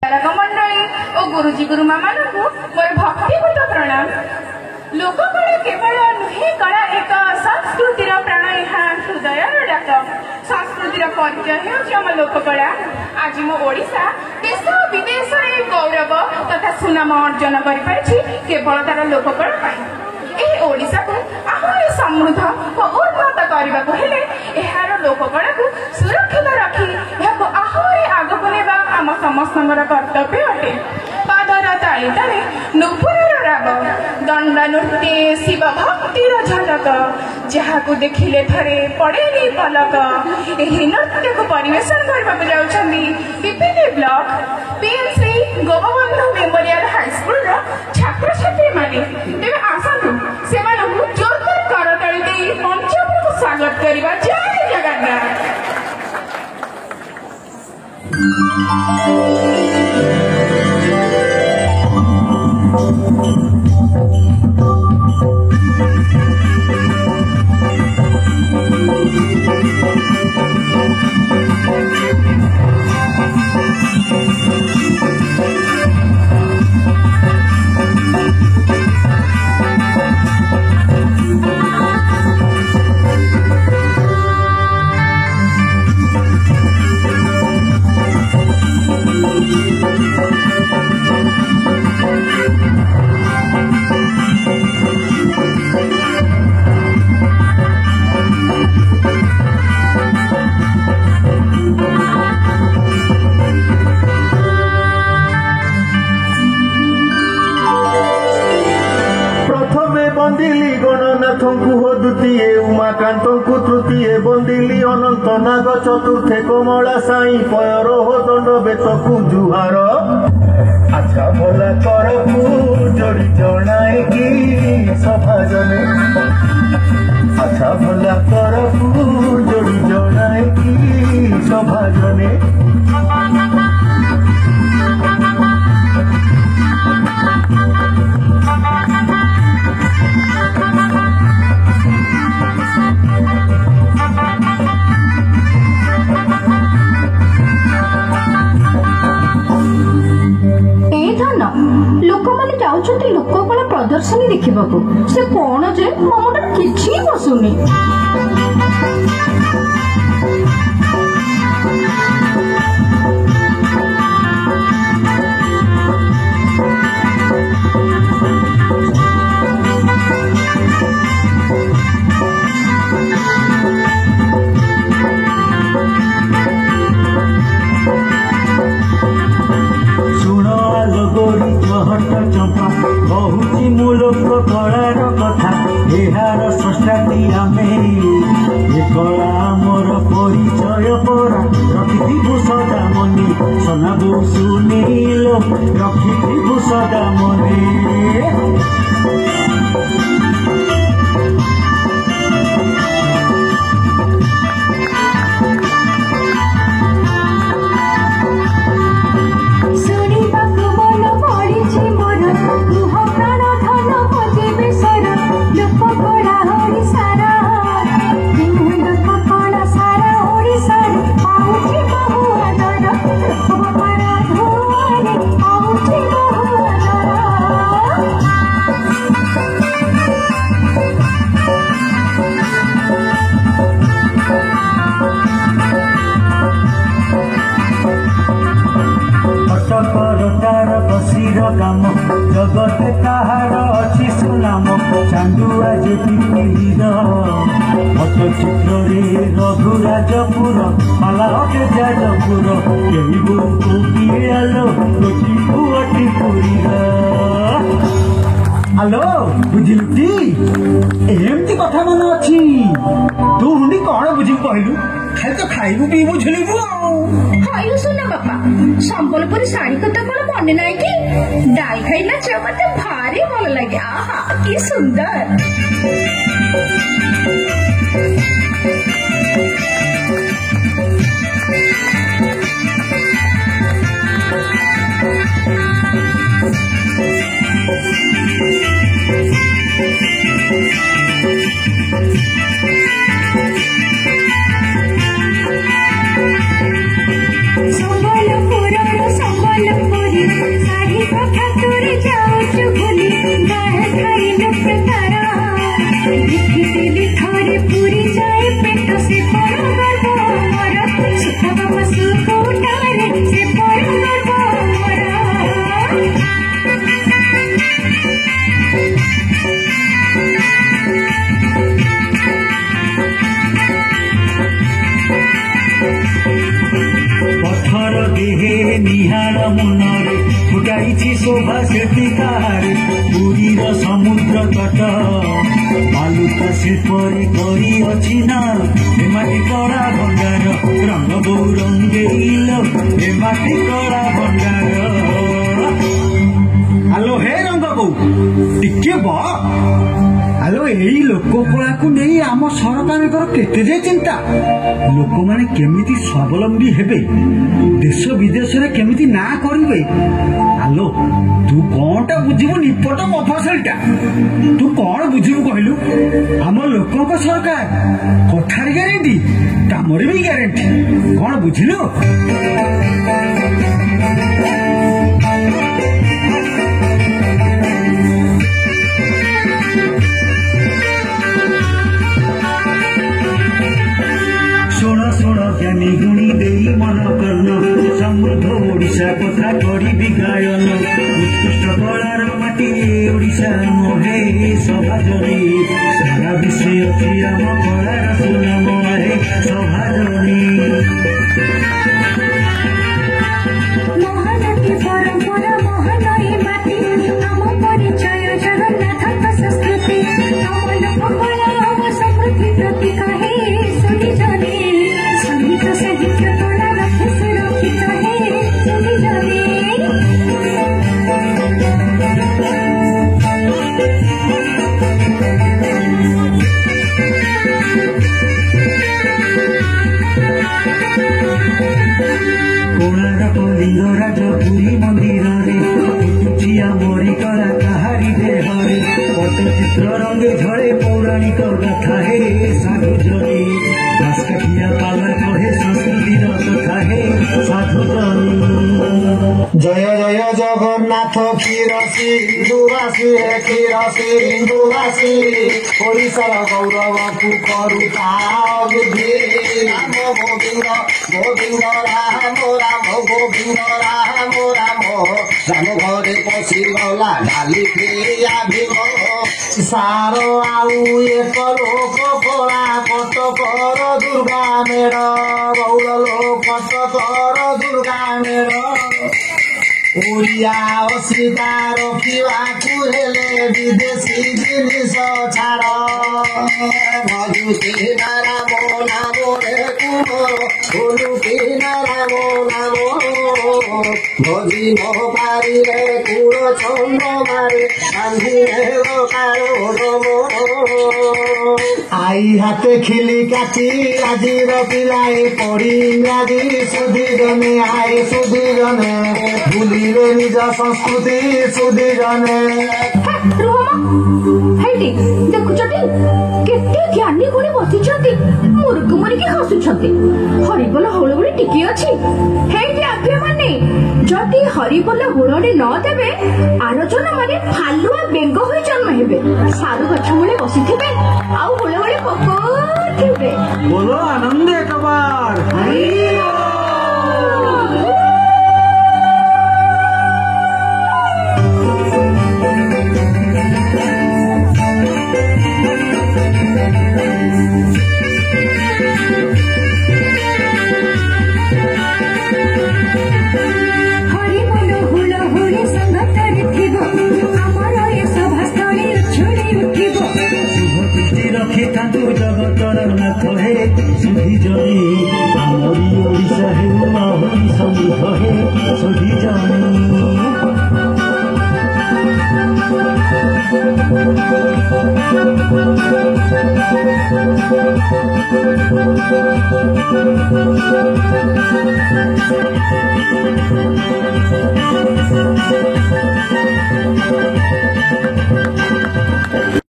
मंडली और गुरुजी गुरुमा मानू मोर भक्तिपूत प्रणाम। लोककला केवल नुहे कला एक संस्कृतिर प्राण यहाँ हृदयर डाक। संस्कृतिर परिचय होम लोककला। आज मो ओडिशा देश विदेश में गौरव तथा सुनाम अर्जन केवल तार लोककला। यह ओडिशा को आहरी समृद्ध और उन्नत करने यार लोककला को सुरक्षित रखी आहरी आगक नेबा आम समस्त कर्तव्य अटे। पादर ताली ताली नुपुरर राग दंड नृत्य शिव भक्तिर झलक जहाँ देखिले थरे पड़ेनी पलक। यही नृत्य को परिवेशन करने जाऊँगी Pipili block PMC Gopabandhu memorial high school छात्र छात्री माने। तेज आसतु से जोरदार करताली दे मंच को स्वागत करवा। जय जगन्नाथ। द्वितीय उमाकांत को तृतीय बंदिली अनंत नाग चतुर्थे कमला साई पयरोह दंड बेत को जुहार। अच्छा भला कर जोड़ी जनाए कि सभा जने। अच्छा भला कर जोड़ी जनाए कि सभा जने। लोक मैंने जाऊँच लोककला प्रदर्शनी देखा से कौन जे मुंडे किसी बसुनी। चंपा बहुची मूलोक कलार कथा यार स्रष्टाती आमे कला मोर परिचय परा रखिथिबु सदा मने सनाबु सुनील रखिथिबु सदा मने। काम जगते ताहार अच्छी सुनाम चांदुआ जे पिपीर पट्टचित्र रघुराजपुर पाला के जाजपुर यही बोलू किए आलो गोटी पुअटी पुरीर। हेलो बुझिलु कि एमती कथा मन अच्छी तू हुंडी कौन बुझी कहलु खाली तो खाइबू पीबू झुलिबू खाइलु सुना बापा संबलपुरी शाढ़ी कथा कौन मन ना कि डाल खाई नाच मत भारी भल लगे। आहा कि सुंदर। संबलपुर संबल ସମ୍ବଲପୁରୀ ଶାଢ଼ୀ କଥା ତୋରେ ଯାଉଛୁ ଭୁଲି ଗାଏ ଖାଇଲୁ ତାର ଦେଖିଥିଲି ଥରେ ପୁରୀ ଯାଏ ପେଟ ସେ ପର ଗର୍ବ ମୋର ସୁଖ ବାପା ସୁଖ ଉଠାରେ ସେ ପର ଗର୍ବ ମୋର ପଥର ଦେହେ ନିହାର ମନରେ ଫୁଟାଇଛି ଶୋଭା ସେଠି କାହାରେ ପୁରୀର ସମୁଦ୍ର ତଟ ବାଲୁକା ଶିଳ୍ପରେ କରିଅଛି ନା ଏ ମାଟି କଳା ଭଣ୍ଡାର ରଙ୍ଗ ବହୁ ରଙ୍ଗେଇଲ ଏ ମାଟି କଳା ଭଣ୍ଡାର। ଆଲୋ ହେ ରଙ୍ଗ ବୋଉ ଟିକେ ବ ଆଲୋ ଏଇ ଲୋକକଳାକୁ ନେଇ ଆମ ସରକାରଙ୍କର କେତେ ଯେ ଚିନ୍ତା ଲୋକମାନେ କେମିତି ସ୍ୱାବଲମ୍ବୀ ହେବେ ଦେଶ ବିଦେଶରେ କେମିତି ନାଁ କରିବେ। ଆଲୋ ତୁ କଣଟା ବୁଝିବୁ ନିପଟ ମଫସଲଟା ତୁ କଣ ବୁଝିବୁ କହିଲୁ ଆମ ଲୋକଙ୍କ ସରକାର କଥାରେ ଗ୍ୟାରେଣ୍ଟି କାମରେ ବି ଗ୍ୟାରେଣ୍ଟି କଣ ବୁଝିଲୁ। জ্ঞানী গুণী দেই মন কর্ণ সমৃদ্ধ ওড়িশা কথা করিবি গায়ন উৎকৃষ্ট কলার মাটি ওড়িশা মহে সভাজনী সারা বিশ্বে অছি আম কলার সুনাম হে সভাজনী। মহানদী পরম্পরা মহানদী মাটি আম পরিচয় জগন্নাথଙ୍କ ସଂସ୍କୃତି ଆମ ଲୋକକଳା ଆମ ସମୃଦ୍ଧି ପ୍ରତୀକ ହେ ସୁନିଜନେ ସଙ୍ଗୀତ ସାହିତ୍ୟ କଳା ରଖେ ସୁରକ୍ଷିତ ହେ ସୁନିଜନେ। କୋଣାର୍କ ଲିଙ୍ଗରାଜ ପୁରୀ ମନ୍ଦିରରେ ଫୁଟୁଛି ଆମରି କଳା କାହାରି ଦେହରେ ପଟ୍ଟଚିତ୍ର ରଙ୍ଗେ ଝଳେ ପୌରାଣିକ ଗାଥା ହେ ସାଧୁଜନୀ ଦାସକାଠିଆ ପାଲା କହେ ସଂସ୍କୃତିର କଥା ହେ ସାଧୁଜନୀ। জয় জয় জগন্নাথ ক্ষীরসী হিন্দুবাসী হে ক্ষীরসী হিন্দুবাসী ওড়িশার গৌরবকু করুতা বৃদ্ধি রাম গোবিন্দ গোবিন্দ রাম রাম গোবিন্দ রাম রাম রাম ঘরে পশিগলা ডালি ফেরিয়া ভীম সার আউ এক লোক কলা কটকর দুর্গা মেড় গৌর লোক কটকর দুর্গা মেড় ଓଡ଼ିଆ ଅସ୍ମିତା ରଖିବାକୁ ହେଲେ ବିଦେଶୀ ଜିନିଷ ଛାଡ଼ ଭଜୁଛି ନାରାମ ନାମରେ କୁମର ଭୁଲୁଛି ନାରାମ ନାମ ଭଜି ନ ପାରିଲେ କୁଳ ଚନ୍ଦ ମାରେ ବାନ୍ଧିଲେ ଆଇ ହାତେ ଖିଲି କାଟି ଆଜିର ପିଲାଏ ପଢି ଇଂରାଜୀ ସୁଧିଜନେ ଆଏ ସୁଧିଜନେ ଭୁଲିଲେ ନିଜ ସଂସ୍କୃତି ସୁଧିଜନେ। ଦେଖୁଛନ୍ତି କେତେ ଜ୍ଞାନୀ ଗୁଣୀ ବସିଛନ୍ତି ମୁରୁକ ମୁରିକି ହସୁଛନ୍ତି ହରିବୋଲ ହୁଳହୁଳି ଟିକେ ଅଛି ହେଇଟି ଆଜ୍ଞାମାନେ ଯଦି ହରିବୋଲ ହୁଳହୁଳି ନ ଦେବେ ଆଲୋଚନା ମାନେ ଫାଲୁଆ ବେଙ୍ଗ ହୋଇ ଜନ୍ମ ହେବେ ସାରୁ ଗଛ ମୂଳେ ବସିଥିବେ ଆଉ ହୁଳହୁଳି ପକଉଥିବେ। ବୋଲୋ ଆନନ୍ଦ ଏକବାର। ଜଗତର ନାଥ ହେ ସୁଧିଜନୀ ଆମରି ଓଡ଼ିଶା ହେଉ ଆହୁରି ସମୃଦ୍ଧ ହେ ସୁଧିଜନୀ।